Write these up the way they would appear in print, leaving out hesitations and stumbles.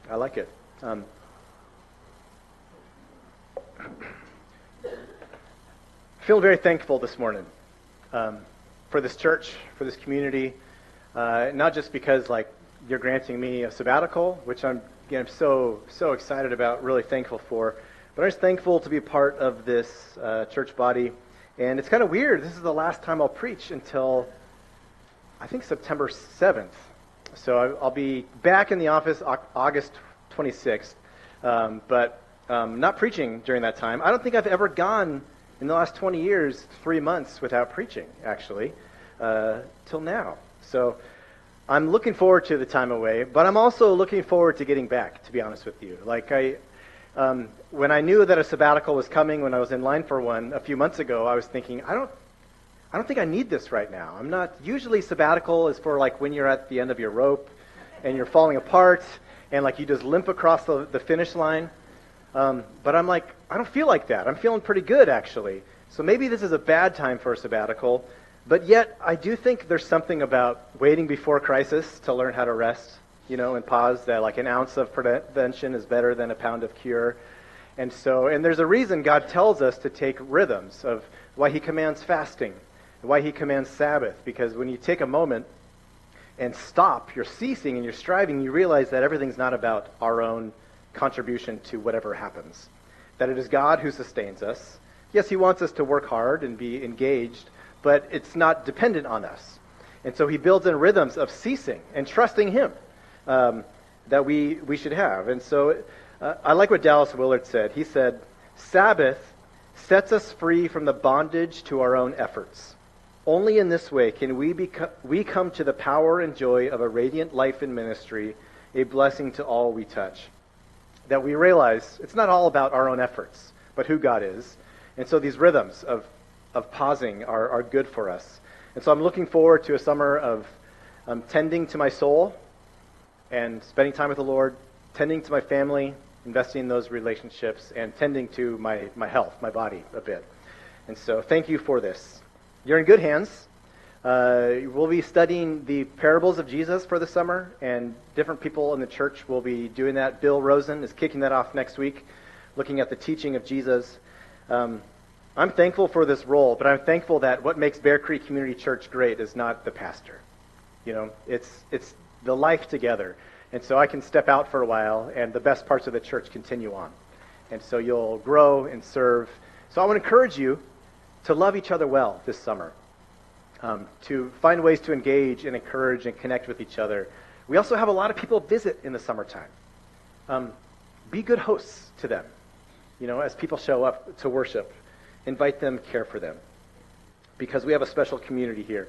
I like it. Feel very thankful this morning for this church, for this community, not just because you're granting me a sabbatical, which I'm so excited about, really thankful for, but I'm just thankful to be part of this church body. And it's kind of weird. This is the last time I'll preach until, I think, September 7th. So I'll be back in the office August 26th, but not preaching during that time. I don't think I've ever gone in the last 20 years, 3 months without preaching, actually, till now. So I'm looking forward to the time away, but I'm also looking forward to getting back, to be honest with you. When I knew that a sabbatical was coming, when I was in line for one a few months ago, I was thinking, I don't think I need this right now. I'm not, usually sabbatical is for when you're at the end of your rope and you're falling apart and you just limp across the finish line. But I'm I don't feel like that. I'm feeling pretty good, actually. So maybe this is a bad time for a sabbatical, but yet I do think there's something about waiting before crisis to learn how to rest, and pause, that an ounce of prevention is better than a pound of cure. And there's a reason God tells us to take rhythms of why he commands fasting, why he commands Sabbath, because when you take a moment and stop, you're ceasing and you're striving, you realize that everything's not about our own contribution to whatever happens, that it is God who sustains us. Yes, he wants us to work hard and be engaged, but it's not dependent on us. And so he builds in rhythms of ceasing and trusting him that we should have. And so I like what Dallas Willard said. He said, Sabbath sets us free from the bondage to our own efforts. Only in this way can we come to the power and joy of a radiant life in ministry, a blessing to all we touch. That we realize it's not all about our own efforts, but who God is. And so these rhythms of pausing are good for us. And so I'm looking forward to a summer of tending to my soul and spending time with the Lord, tending to my family, investing in those relationships, and tending to my health, my body a bit. And so thank you for this. You're in good hands. We'll be studying the parables of Jesus for the summer, and different people in the church will be doing that. Bill Rosen is kicking that off next week, looking at the teaching of Jesus. I'm thankful for this role, but I'm thankful that what makes Bear Creek Community Church great is not the pastor. It's the life together. And so I can step out for a while, and the best parts of the church continue on. And so you'll grow and serve. So I want to encourage you to love each other well this summer. To find ways to engage and encourage and connect with each other. We also have a lot of people visit in the summertime. Be good hosts to them, as people show up to worship. Invite them, care for them. Because we have a special community here.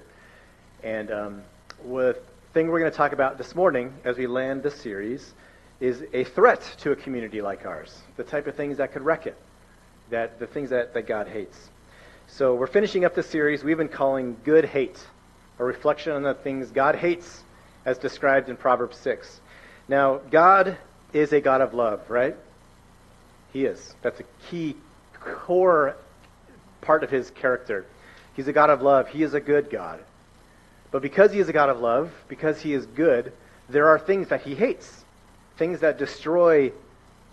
And the thing we're going to talk about this morning as we land this series is a threat to a community like ours. The type of things that could wreck it. The things that God hates. So we're finishing up this series we've been calling Good Hate, a reflection on the things God hates as described in Proverbs 6. Now, God is a God of love, right? He is. That's a key core part of his character. He's a God of love. He is a good God. But because he is a God of love, because he is good, there are things that he hates. Things that destroy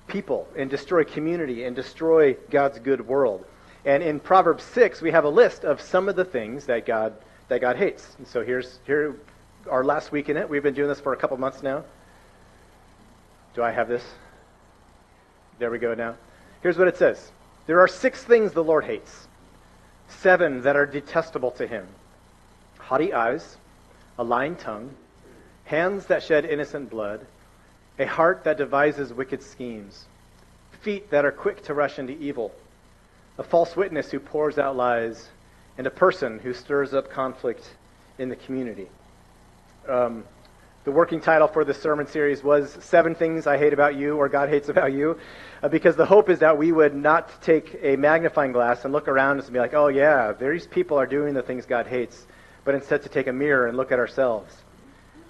people and destroy community and destroy God's good world. And in Proverbs 6, we have a list of some of the things that God hates. And so here our last week in it. We've been doing this for a couple months now. Do I have this? There we go now. Here's what it says. There are 6 things the Lord hates. 7 that are detestable to him. Haughty eyes, a lying tongue, hands that shed innocent blood, a heart that devises wicked schemes, feet that are quick to rush into evil, a false witness who pours out lies, and a person who stirs up conflict in the community. The working title for this sermon series was 7 Things I Hate About You, or God Hates About You, because the hope is that we would not take a magnifying glass and look around us and be like, oh yeah, these people are doing the things God hates, but instead to take a mirror and look at ourselves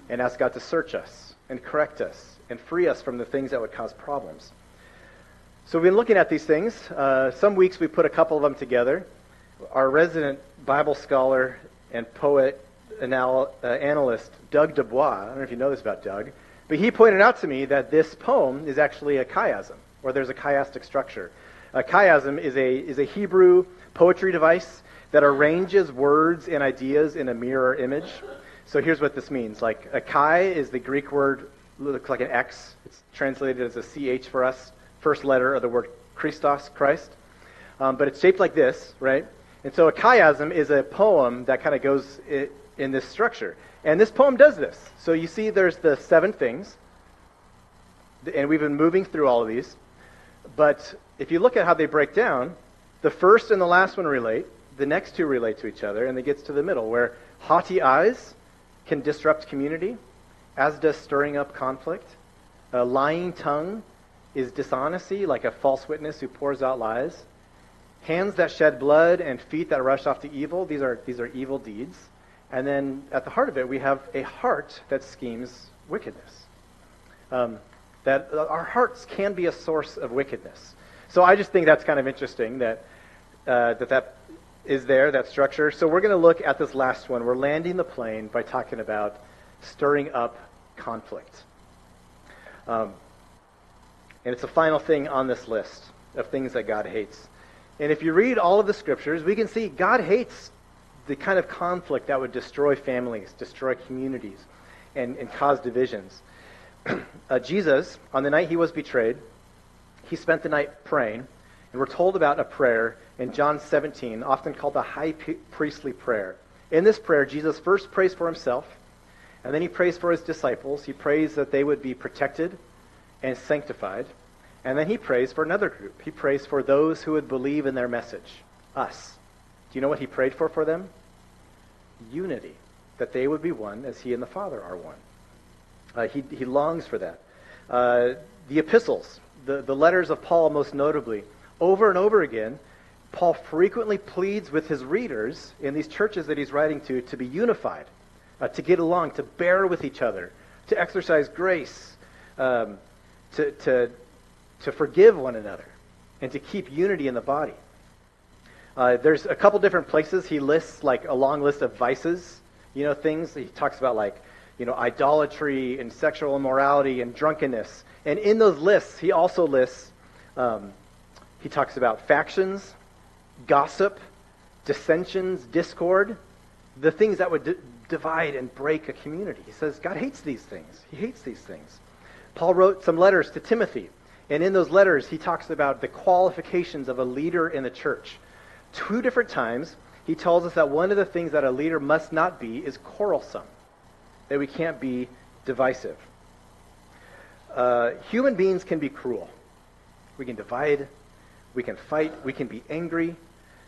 and ask God to search us and correct us and free us from the things that would cause problems. So we've been looking at these things. Some weeks we put a couple of them together. Our resident Bible scholar and poet analyst, Doug Dubois, I don't know if you know this about Doug, But he pointed out to me that this poem is actually a chiasm, or there's a chiastic structure. A chiasm is a Hebrew poetry device that arranges words and ideas in a mirror image. So here's what this means. Like a chi is the Greek word, looks like an X. It's translated as a CH for us, first letter of the word Christos, Christ. But it's shaped like this, right? And so a chiasm is a poem that kind of goes in this structure. And this poem does this. So you see there's the 7 things, and we've been moving through all of these. But if you look at how they break down, the first and the last one relate, the next 2 relate to each other, and it gets to the middle, where haughty eyes can disrupt community, as does stirring up conflict. A lying tongue is dishonesty, like a false witness who pours out lies. Hands that shed blood and feet that rush off to evil, these are evil deeds. And then at the heart of it, we have a heart that schemes wickedness. That our hearts can be a source of wickedness. So I just think that's kind of interesting that that is there, that structure. So we're going to look at this last one. We're landing the plane by talking about stirring up conflict. And it's the final thing on this list of things that God hates. And if you read all of the scriptures, we can see God hates the kind of conflict that would destroy families, destroy communities, and cause divisions. Jesus, on the night he was betrayed, he spent the night praying, and we're told about a prayer in John 17, often called the high priestly prayer. In this prayer, Jesus first prays for himself, and then he prays for his disciples. He prays that they would be protected and sanctified. And then he prays for another group. He prays for those who would believe in their message, us. Do you know what he prayed for them? Unity, that they would be one as he and the Father are one. He longs for that. The epistles, the letters of Paul most notably, over and over again, Paul frequently pleads with his readers in these churches that he's writing to be unified, to get along, to bear with each other, to exercise grace, to forgive one another, and to keep unity in the body. There's a couple different places he lists like a long list of vices, things. He talks about idolatry and sexual immorality and drunkenness. And in those lists, he also lists, he talks about factions, gossip, dissensions, discord, the things that would divide and break a community. He says God hates these things. He hates these things. Paul wrote some letters to Timothy. And in those letters, he talks about the qualifications of a leader in the church. 2 different times, he tells us that one of the things that a leader must not be is quarrelsome, that we can't be divisive. Human beings can be cruel. We can divide, we can fight, we can be angry.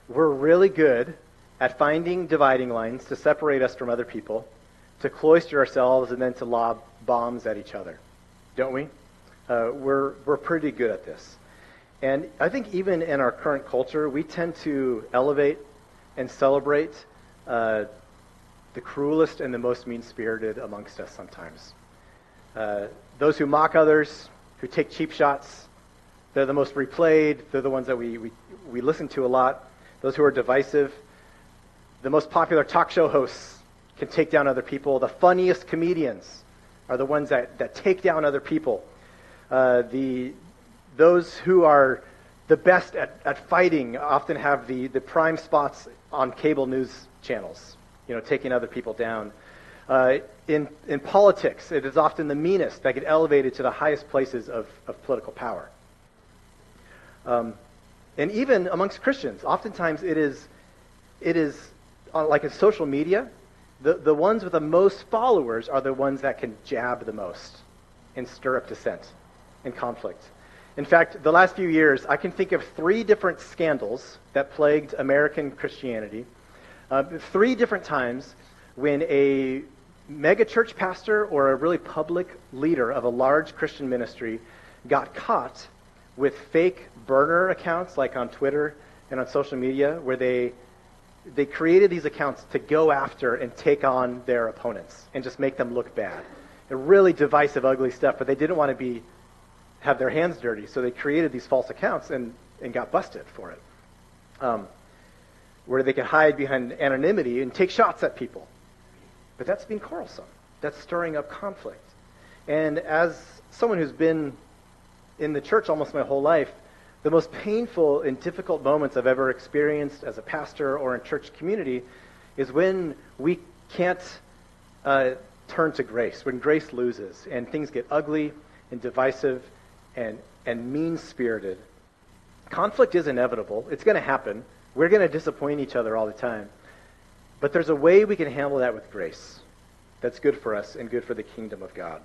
We're really good at finding dividing lines to separate us from other people, to cloister ourselves, and then to lob bombs at each other. Don't we? We're pretty good at this. And I think even in our current culture, we tend to elevate and celebrate the cruelest and the most mean-spirited amongst us sometimes. Those who mock others, who take cheap shots, they're the most replayed. They're the ones that we listen to a lot. Those who are divisive. The most popular talk show hosts can take down other people. The funniest comedians are the ones that take down other people. Those who are the best at fighting often have the prime spots on cable news channels, taking other people down. In politics, it is often the meanest that get elevated to the highest places of political power. And even amongst Christians, oftentimes it is like in social media, the ones with the most followers are the ones that can jab the most and stir up dissent and conflict. In fact, the last few years, I can think of 3 different scandals that plagued American Christianity. 3 different times when a megachurch pastor or a really public leader of a large Christian ministry got caught with fake burner accounts, like on Twitter and on social media, where they created these accounts to go after and take on their opponents and just make them look bad. They're really divisive, ugly stuff, but they didn't want to have their hands dirty, so they created these false accounts and got busted for it, where they could hide behind anonymity and take shots at people. But that's being quarrelsome. That's stirring up conflict. And as someone who's been in the church almost my whole life, the most painful and difficult moments I've ever experienced as a pastor or in church community is when we can't turn to grace, when grace loses and things get ugly and divisive and mean-spirited. Conflict is inevitable. It's going to happen. We're going to disappoint each other all the time. But there's a way we can handle that with grace that's good for us and good for the kingdom of God.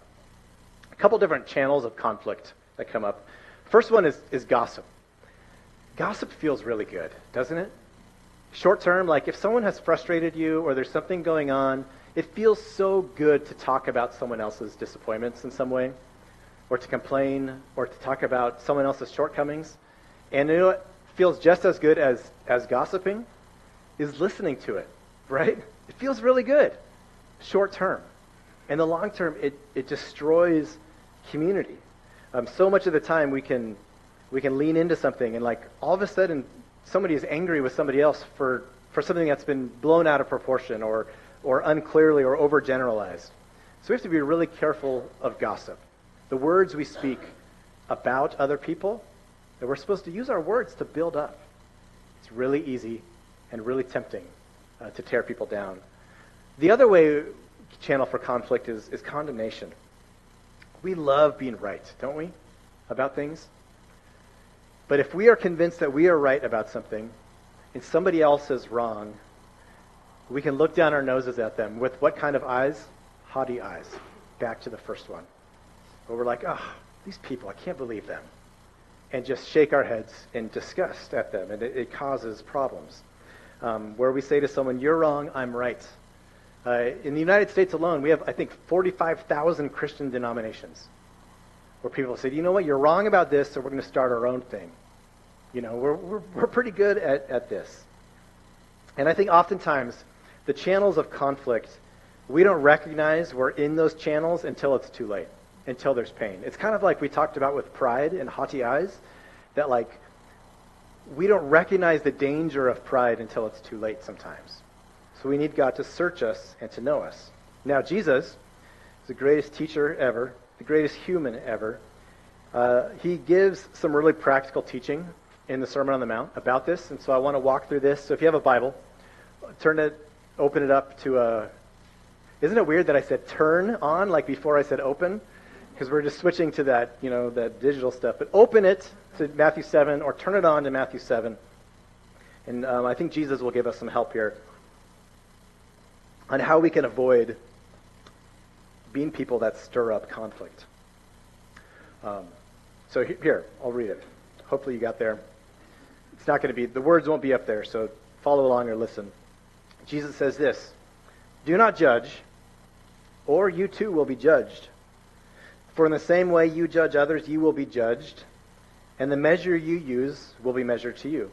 A couple different channels of conflict that come up. First one is gossip. Gossip feels really good, doesn't it? Short term, like if someone has frustrated you or there's something going on, it feels so good to talk about someone else's disappointments in some way, or to complain, or to talk about someone else's shortcomings. And you know what feels just as good as gossiping is listening to it, right? It feels really good, short term. In the long term, it destroys community. So much of the time we can lean into something and like all of a sudden somebody is angry with somebody else for something that's been blown out of proportion or unclearly or overgeneralized. So we have to be really careful of gossip. The words we speak about other people, that we're supposed to use our words to build up. It's really easy and really tempting to tear people down. The other channel for conflict is condemnation. We love being right, don't we, about things? But if we are convinced that we are right about something and somebody else is wrong, we can look down our noses at them with what kind of eyes? Haughty eyes. Back to the first one. Where we're like, these people, I can't believe them. And just shake our heads in disgust at them, and it causes problems. Where we say to someone, you're wrong, I'm right. In the United States alone, we have, I think, 45,000 Christian denominations where people say, you know what, you're wrong about this, so we're going to start our own thing. You know, we're pretty good at this. And I think oftentimes the channels of conflict, we don't recognize we're in those channels until it's too late, until there's pain. It's kind of like we talked about with pride and haughty eyes, that like we don't recognize the danger of pride until it's too late sometimes. So we need God to search us and to know us. Now, Jesus is the greatest teacher ever, the greatest human ever. He gives some really practical teaching in the Sermon on the Mount about this, and so I want to walk through this. So if you have a Bible, open it up to isn't it weird that I said turn on like before I said open? Because we're just switching to that, that digital stuff. But open it to Matthew 7 or turn it on to Matthew 7. And I think Jesus will give us some help here on how we can avoid being people that stir up conflict. So here, I'll read it. Hopefully you got there. It's not going to be, the words won't be up there, so follow along or listen. Jesus says this, "Do not judge, or you too will be judged. For in the same way you judge others, you will be judged, and the measure you use will be measured to you.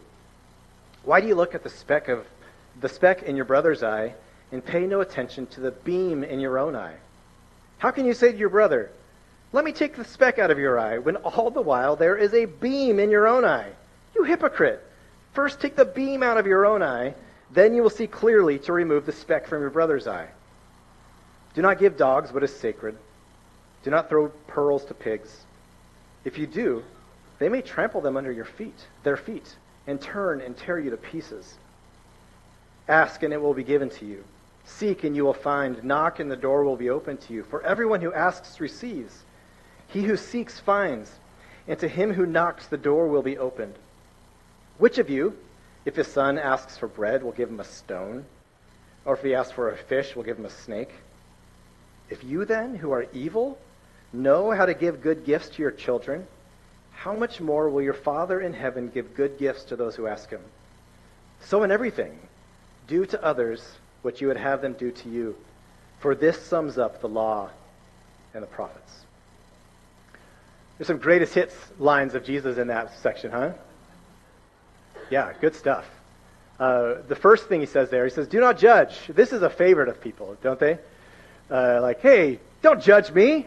Why do you look at the speck in your brother's eye and pay no attention to the beam in your own eye? How can you say to your brother, 'Let me take the speck out of your eye,' when all the while there is a beam in your own eye? You hypocrite! First take the beam out of your own eye, then you will see clearly to remove the speck from your brother's eye. Do not give dogs what is sacred. Do not throw pearls to pigs. If you do, they may trample them under their feet, and turn and tear you to pieces. Ask, and it will be given to you. Seek, and you will find. Knock, and the door will be opened to you. For everyone who asks receives. He who seeks finds, and to him who knocks the door will be opened. Which of you, if his son asks for bread, will give him a stone? Or if he asks for a fish, will give him a snake? If you then, who are evil, know how to give good gifts to your children, how much more will your Father in heaven give good gifts to those who ask him? So in everything, do to others what you would have them do to you, for this sums up the law and the prophets." There's some greatest hits lines of Jesus in that section, huh? Yeah, good stuff. The first thing he says there, he says, "Do not judge." This is a favorite of people, don't they? Like, hey, don't judge me.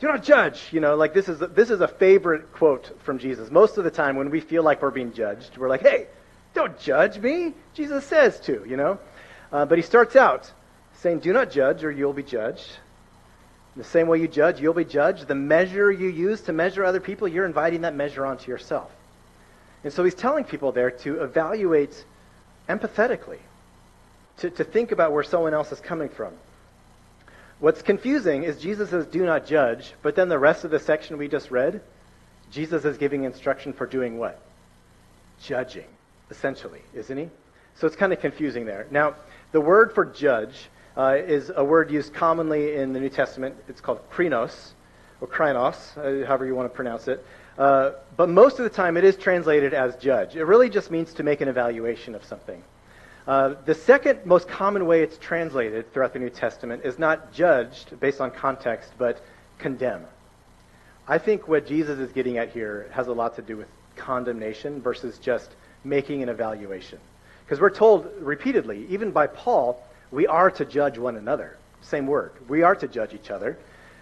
Do not judge. Like this is a favorite quote from Jesus. Most of the time when we feel like we're being judged, we're like, hey, don't judge me. Jesus says to, But he starts out saying, do not judge or you'll be judged. The same way you judge, you'll be judged. The measure you use to measure other people, you're inviting that measure onto yourself. And so he's telling people there to evaluate empathetically, to think about where someone else is coming from. What's confusing is Jesus says, do not judge, but then the rest of the section we just read, Jesus is giving instruction for doing what? Judging, essentially, isn't he? So it's kind of confusing there. Now, the word for judge is a word used commonly in the New Testament. It's called krinos, or krinos, however you want to pronounce it. But most of the time it is translated as judge. It really just means to make an evaluation of something. The second most common way it's translated throughout the New Testament is not judged based on context, but condemn. I think what Jesus is getting at here has a lot to do with condemnation versus just making an evaluation. Because we're told repeatedly, even by Paul, we are to judge one another. Same word. We are to judge each other.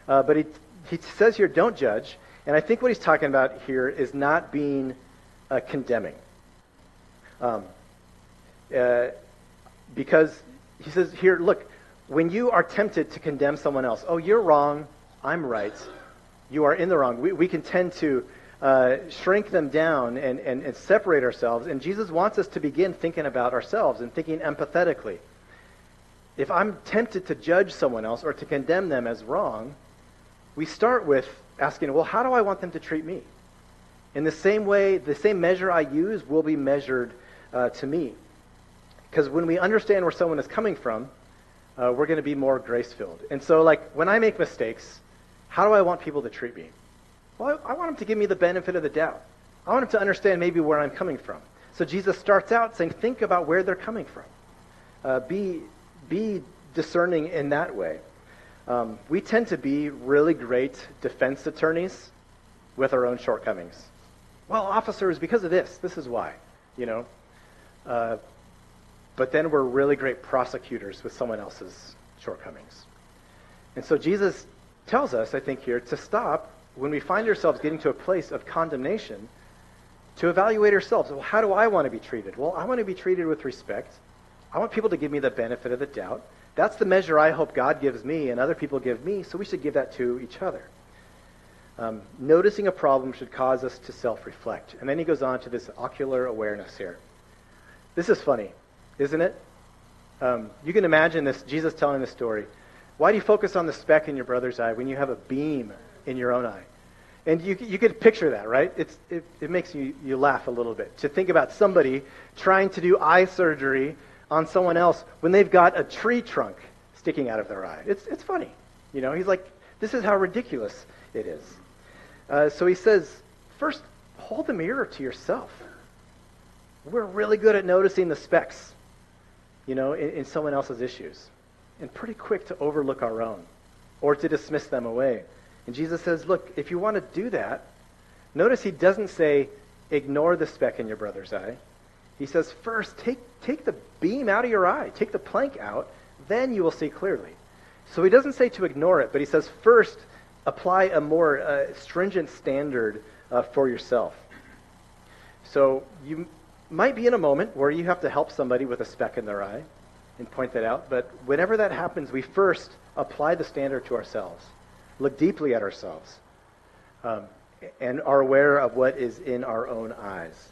But he says here, don't judge. And I think what he's talking about here is not being condemning. Because he says here, look, when you are tempted to condemn someone else, oh, you're wrong, I'm right, you are in the wrong. We can tend to shrink them down and separate ourselves. And Jesus wants us to begin thinking about ourselves and thinking empathetically. If I'm tempted to judge someone else or to condemn them as wrong, we start with asking, well, how do I want them to treat me? In the same way, the same measure I use will be measured to me. Because when we understand where someone is coming from, we're going to be more grace-filled. And so, like, when I make mistakes, how do I want people to treat me? Well, I want them to give me the benefit of the doubt. I want them to understand maybe where I'm coming from. So Jesus starts out saying, think about where they're coming from. Be discerning in that way. We tend to be really great defense attorneys with our own shortcomings. Well, officers, because of this is why, but then we're really great prosecutors with someone else's shortcomings. And so Jesus tells us, I think here, to stop when we find ourselves getting to a place of condemnation, to evaluate ourselves. Well, how do I want to be treated? Well, I want to be treated with respect. I want people to give me the benefit of the doubt. That's the measure I hope God gives me and other people give me, so we should give that to each other. Noticing a problem should cause us to self-reflect. And then he goes on to this ocular awareness here. This is funny, isn't it? You can imagine this, Jesus telling this story. Why do you focus on the speck in your brother's eye when you have a beam in your own eye? And you could picture that, right? It makes you laugh a little bit to think about somebody trying to do eye surgery on someone else when they've got a tree trunk sticking out of their eye. It's funny. He's like, this is how ridiculous it is. So he says, first, hold the mirror to yourself. We're really good at noticing the specks, in someone else's issues, and pretty quick to overlook our own or to dismiss them away. And Jesus says, look, if you want to do that, notice he doesn't say, ignore the speck in your brother's eye. He says, first, take the beam out of your eye. Take the plank out. Then you will see clearly. So he doesn't say to ignore it, but he says, first, apply a more stringent standard for yourself. So you might be in a moment where you have to help somebody with a speck in their eye and point that out. But whenever that happens, we first apply the standard to ourselves. Look deeply at ourselves and are aware of what is in our own eyes.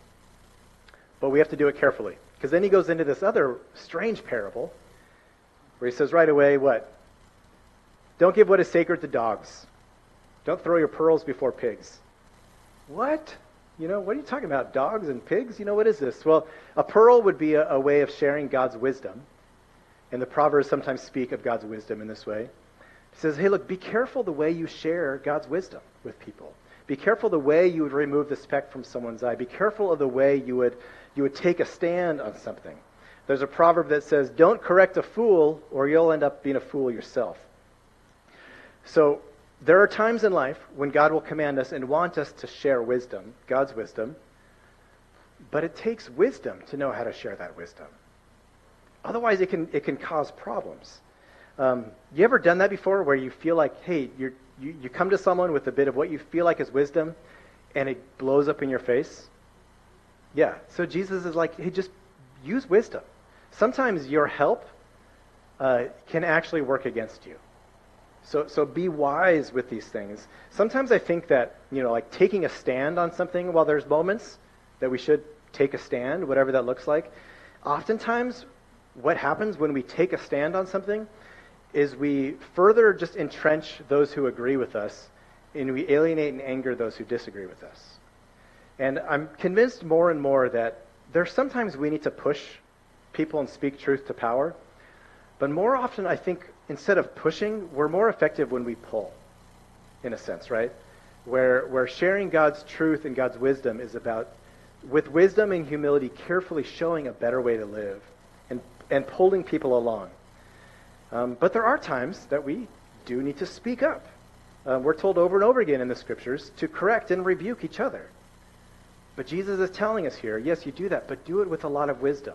But we have to do it carefully. Because then he goes into this other strange parable where he says right away, what? Don't give what is sacred to dogs. Don't throw your pearls before pigs. What? What are you talking about? Dogs and pigs? What is this? Well, a pearl would be a way of sharing God's wisdom. And the Proverbs sometimes speak of God's wisdom in this way. It says, hey, look, be careful the way you share God's wisdom with people. Be careful the way you would remove the speck from someone's eye. Be careful of the way you would take a stand on something. There's a proverb that says, don't correct a fool or you'll end up being a fool yourself. So there are times in life when God will command us and want us to share wisdom, God's wisdom, but it takes wisdom to know how to share that wisdom. Otherwise, it can cause problems. You ever done that before where you feel like, hey, you come to someone with a bit of what you feel like is wisdom and it blows up in your face? Yeah. So Jesus is like, hey, just use wisdom. Sometimes your help can actually work against you. So be wise with these things. Sometimes I think that, like taking a stand on something, while there's moments that we should take a stand, whatever that looks like, oftentimes what happens when we take a stand on something is we further just entrench those who agree with us, and we alienate and anger those who disagree with us. And I'm convinced more and more that there's sometimes we need to push people and speak truth to power, but more often I think instead of pushing, we're more effective when we pull, in a sense, right? Where sharing God's truth and God's wisdom is about, with wisdom and humility, carefully showing a better way to live and pulling people along. But there are times that we do need to speak up. We're told over and over again in the scriptures to correct and rebuke each other. But Jesus is telling us here, yes, you do that, but do it with a lot of wisdom.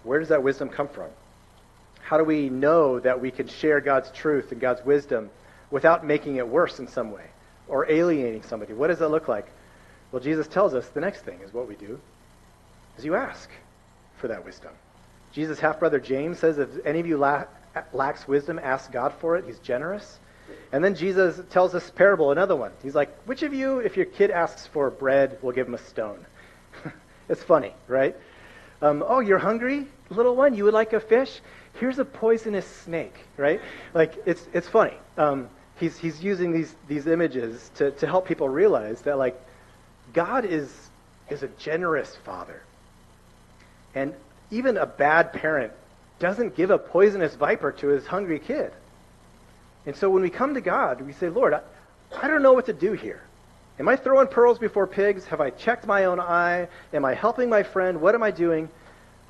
Where does that wisdom come from? How do we know that we can share God's truth and God's wisdom without making it worse in some way or alienating somebody? What does that look like? Well, Jesus tells us the next thing is what we do is you ask for that wisdom. Jesus' half-brother James says, if any of you lacks wisdom, ask God for it. He's generous. And then Jesus tells this parable, another one. He's like, which of you, if your kid asks for bread, will give him a stone? It's funny, right? Oh, you're hungry, little one? You would like a fish? Here's a poisonous snake, right? Like, it's funny. He's using these images to help people realize that, like, God is a generous father. And even a bad parent doesn't give a poisonous viper to his hungry kid. And so when we come to God, we say, Lord, I don't know what to do here. Am I throwing pearls before pigs? Have I checked my own eye? Am I helping my friend? What am I doing?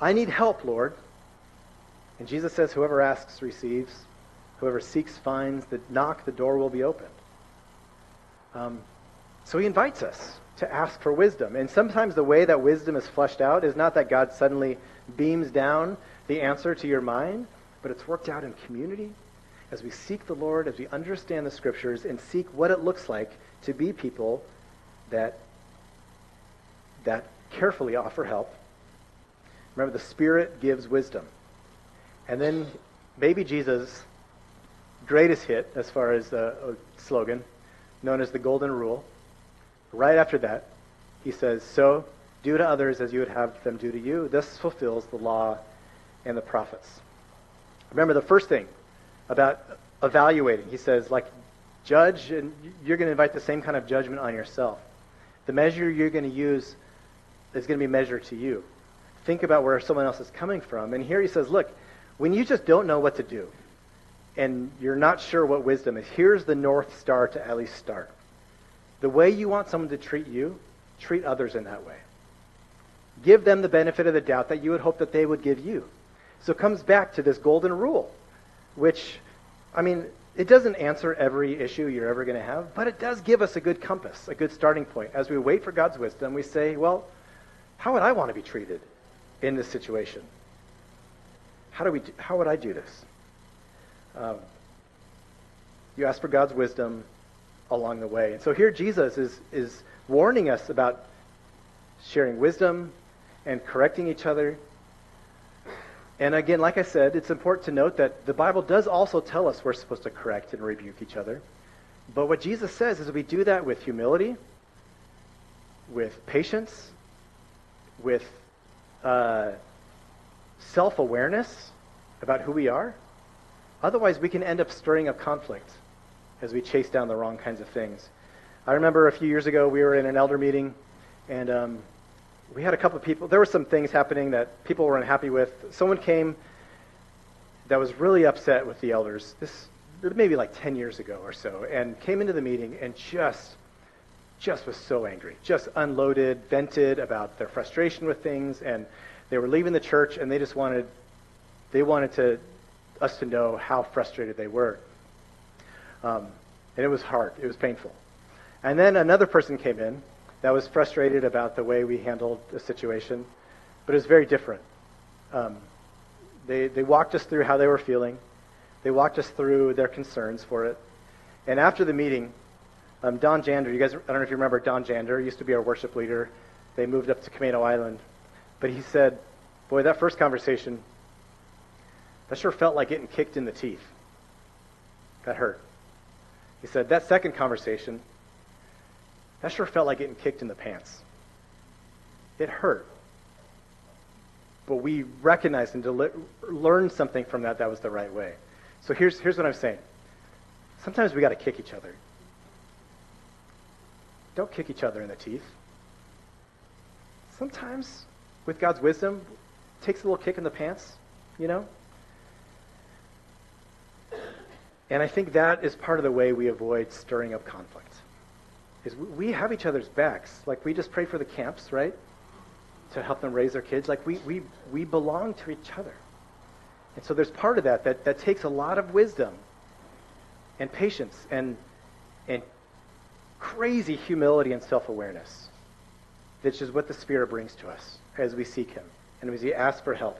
I need help, Lord. And Jesus says, whoever asks receives. Whoever seeks finds. The knock, the door will be opened. So he invites us to ask for wisdom. And sometimes the way that wisdom is fleshed out is not that God suddenly beams down the answer to your mind, but it's worked out in community as we seek the Lord, as we understand the scriptures and seek what it looks like to be people that carefully offer help. Remember, the Spirit gives wisdom. And then maybe Jesus' greatest hit as far as a slogan, known as the Golden Rule. Right after that, he says, so do to others as you would have them do to you. This fulfills the law and the prophets. Remember the first thing about evaluating. He says, like, judge, and you're going to invite the same kind of judgment on yourself. The measure you're going to use is going to be measured to you. Think about where someone else is coming from. And here he says, look, when you just don't know what to do, and you're not sure what wisdom is, here's the North Star to at least start. The way you want someone to treat you, treat others in that way. Give them the benefit of the doubt that you would hope that they would give you. So it comes back to this golden rule, which, I mean, it doesn't answer every issue you're ever going to have, but it does give us a good compass, a good starting point. As we wait for God's wisdom, we say, well, how would I want to be treated in this situation? How would I do this? You ask for God's wisdom along the way. And so here Jesus is warning us about sharing wisdom and correcting each other. And again, like I said, it's important to note that the Bible does also tell us we're supposed to correct and rebuke each other. But what Jesus says is we do that with humility, with patience, with self-awareness about who we are. Otherwise, we can end up stirring up conflict as we chase down the wrong kinds of things. I remember a few years ago, we were in an elder meeting, and we had a couple of people. There were some things happening that people were unhappy with. Someone came that was really upset with the elders. This maybe like 10 years ago or so, and came into the meeting and just was so angry, just unloaded, vented about their frustration with things, and they were leaving the church, and they wanted us to know how frustrated they were. And it was hard. It was painful. And then another person came in that was frustrated about the way we handled the situation, but it was very different. They walked us through how they were feeling. They walked us through their concerns for it. And after the meeting, Don Jander, you guys, I don't know if you remember Don Jander, used to be our worship leader. They moved up to Camino Island. But he said, boy, that first conversation That sure felt like getting kicked in the teeth. That hurt. He said, that second conversation, that sure felt like getting kicked in the pants. It hurt. But we recognized and learned something from that was the right way. So here's what I'm saying. Sometimes we got to kick each other. Don't kick each other in the teeth. Sometimes, with God's wisdom, it takes a little kick in the pants, you know? And I think that is part of the way we avoid stirring up conflict. Is we have each other's backs. Like, we just pray for the camps, right? To help them raise their kids. Like, we belong to each other. And so there's part of that takes a lot of wisdom and patience and crazy humility and self-awareness, which is what the Spirit brings to us as we seek Him and as we ask for help.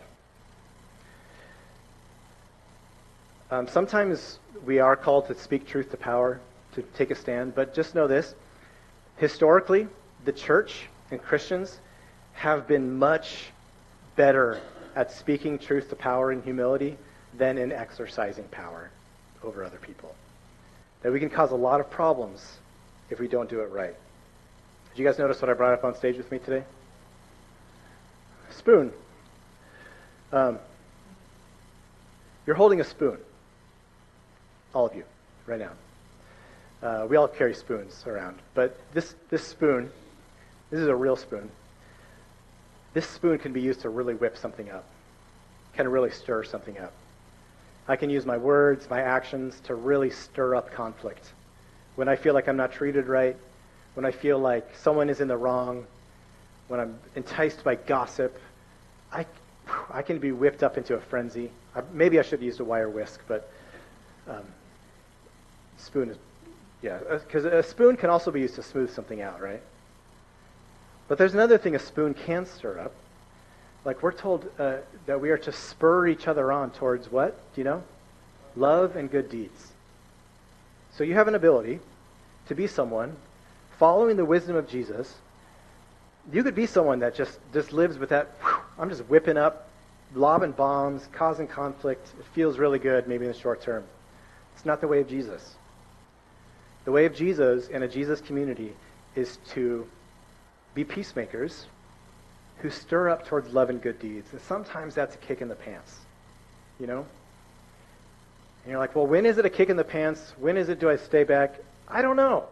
Sometimes we are called to speak truth to power, to take a stand, but just know this. Historically, the church and Christians have been much better at speaking truth to power and humility than in exercising power over other people. That we can cause a lot of problems if we don't do it right. Did you guys notice what I brought up on stage with me today? Spoon. You're holding a spoon. All of you, right now. We all carry spoons around. But this spoon, this is a real spoon. This spoon can be used to really whip something up. Can really stir something up. I can use my words, my actions to really stir up conflict. When I feel like I'm not treated right, when I feel like someone is in the wrong, when I'm enticed by gossip, I can be whipped up into a frenzy. Maybe I should have used a wire whisk, but spoon is, because a spoon can also be used to smooth something out, right? But there's another thing a spoon can stir up. Like, we're told that we are to spur each other on towards what? Do you know? Love and good deeds. So you have an ability to be someone following the wisdom of Jesus. You could be someone that just lives with that, I'm just whipping up, lobbing bombs, causing conflict. It feels really good maybe in the short term. It's not the way of Jesus. The way of Jesus in a Jesus community is to be peacemakers who stir up towards love and good deeds. And sometimes that's a kick in the pants, you know? And you're like, well, when is it a kick in the pants? When is it do I stay back? I don't know.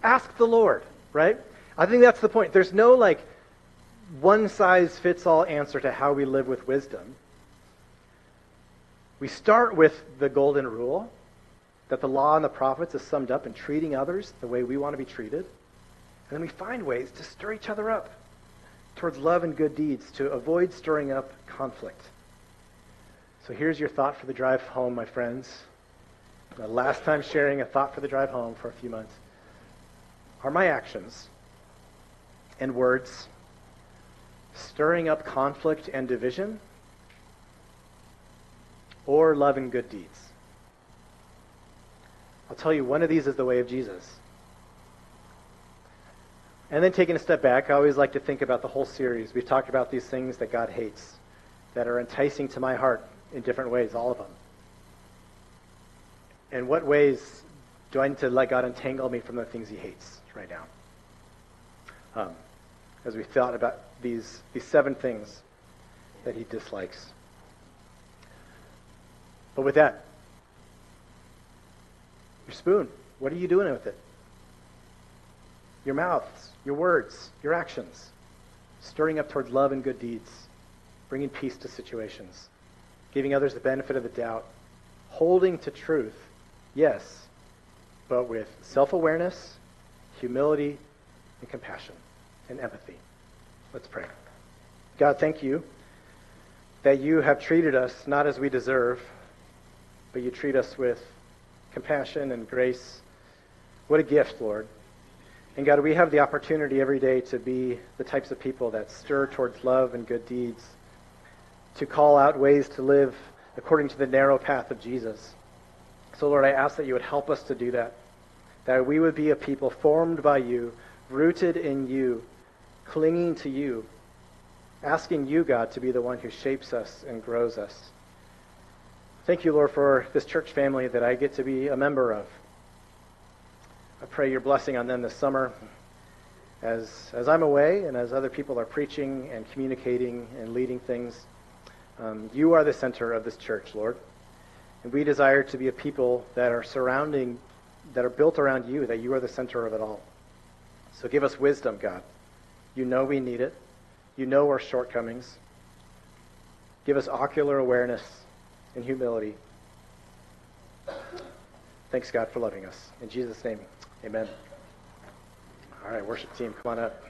Ask the Lord, right? I think that's the point. There's no like one-size-fits-all answer to how we live with wisdom. We start with the golden rule that the law and the prophets is summed up in treating others the way we want to be treated. And then we find ways to stir each other up towards love and good deeds to avoid stirring up conflict. So here's your thought for the drive home, my friends. The last time sharing a thought for the drive home for a few months. Are my actions and words stirring up conflict and division, or love and good deeds? I'll tell you, one of these is the way of Jesus. And then taking a step back, I always like to think about the whole series. We've talked about these things that God hates, that are enticing to my heart in different ways, all of them. In what ways do I need to let God entangle me from the things He hates right now? As we thought about these 7 things that He dislikes. But with that, your spoon, what are you doing with it? Your mouths, your words, your actions, stirring up towards love and good deeds, bringing peace to situations, giving others the benefit of the doubt, holding to truth, yes, but with self-awareness, humility, and compassion, and empathy. Let's pray. God, thank you that you have treated us not as we deserve, but you treat us with compassion and grace. What a gift, Lord. And God, we have the opportunity every day to be the types of people that stir towards love and good deeds, to call out ways to live according to the narrow path of Jesus. So, Lord, I ask that you would help us to do that we would be a people formed by you, rooted in you, clinging to you, asking you, God, to be the one who shapes us and grows us. Thank you, Lord, for this church family that I get to be a member of. I pray your blessing on them this summer as I'm away and as other people are preaching and communicating and leading things. You are the center of this church, Lord. And we desire to be a people that are built around you, that you are the center of it all. So give us wisdom, God. You know we need it. You know our shortcomings. Give us ocular awareness and humility. Thanks, God, for loving us. In Jesus' name, amen. All right, worship team, come on up.